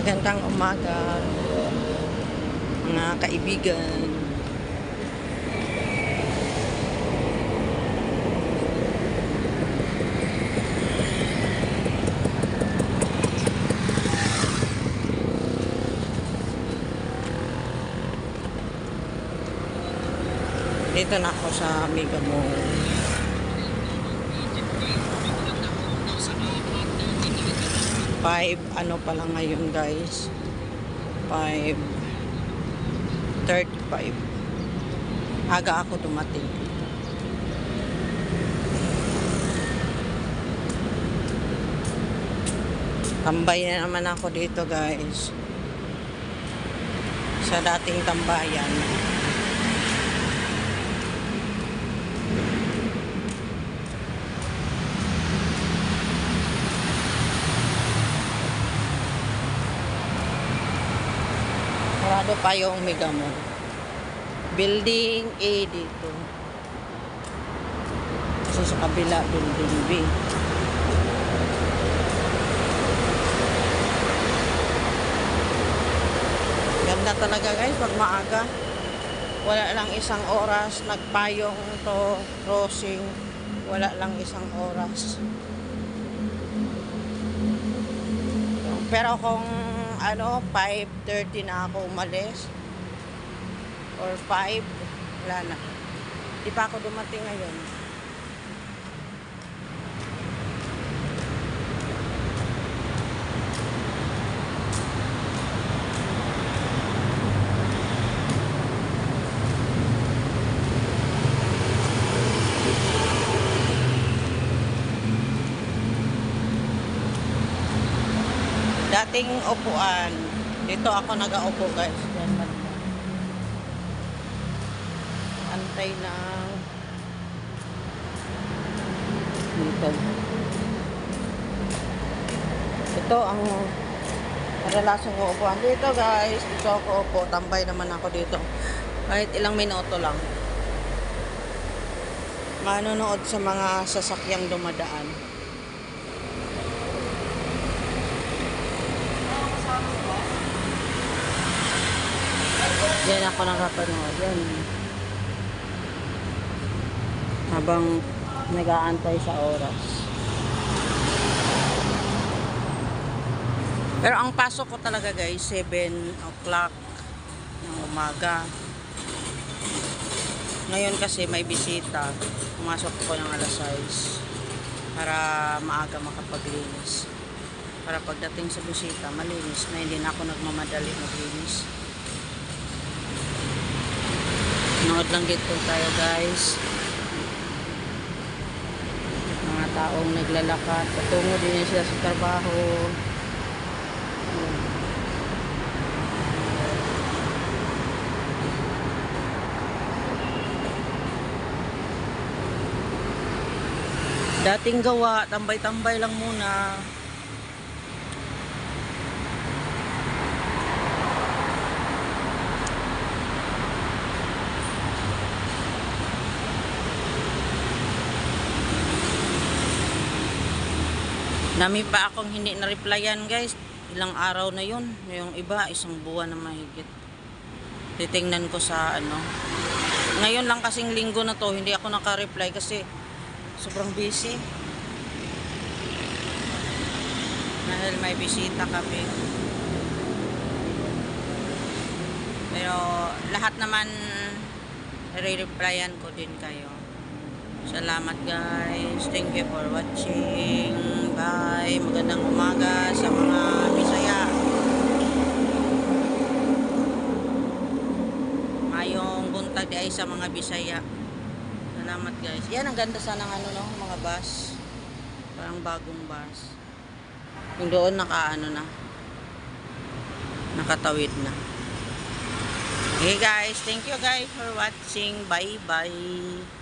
Magandang umaga, mga kaibigan. Dito na ako sa Mega Mall. Ano pala ngayon guys? 5:35. Aga ako dumating. Tambay na naman ako dito guys. Sa dating tambayan. Sarado pa yung Mega Mall. Building A dito. Kasi sa kabila, Building B. Ganda talaga guys pag maaga. Wala lang isang oras. Nagpayong to crossing. Wala lang isang oras. Pero kung 5:30 na ako umalis or 5, wala na. Di pa ako dumating ngayon. Dating upuan. Dito ako nag-aupo guys. Yan man. Antay na dito. Ito ang kadalasang ko upuan dito guys. Dito ako upo. Tambay naman ako dito. Kahit ilang minuto lang. Manonood sa mga sasakyang dumadaan. Yan ako nakapanood. Yan. Habang nag-aantay sa oras. Pero ang pasok ko talaga guys, 7 o'clock ng umaga. Ngayon kasi may bisita. Pumasok ko ng alas 6 para maaga makapaglinis. Para pagdating sa bisita, malinis na, hindi na ako nagmamadali maglinis. Nood lang dito tayo guys. Mga taong naglalakad. Patungo din sila sa trabaho. Dating gawa, tambay-tambay lang muna. Dami pa akong hindi na-replyan guys. Ilang araw na yun. Yung iba, isang buwan na mahigit. Titingnan ko sa Ngayon lang kasing linggo na to, hindi ako naka-reply kasi sobrang busy. Dahil may bisita kami. Pero lahat naman re-replyan ko din kayo. Salamat guys. Thank you for watching. Bye. Magandang umaga sa mga Bisaya. Mayong buntag di ay sa mga Bisaya. Salamat guys. Yan ang ganda sana ng mga bus. Parang bagong bus. Yung doon nakatawid na. Okay guys. Thank you guys for watching. Bye bye.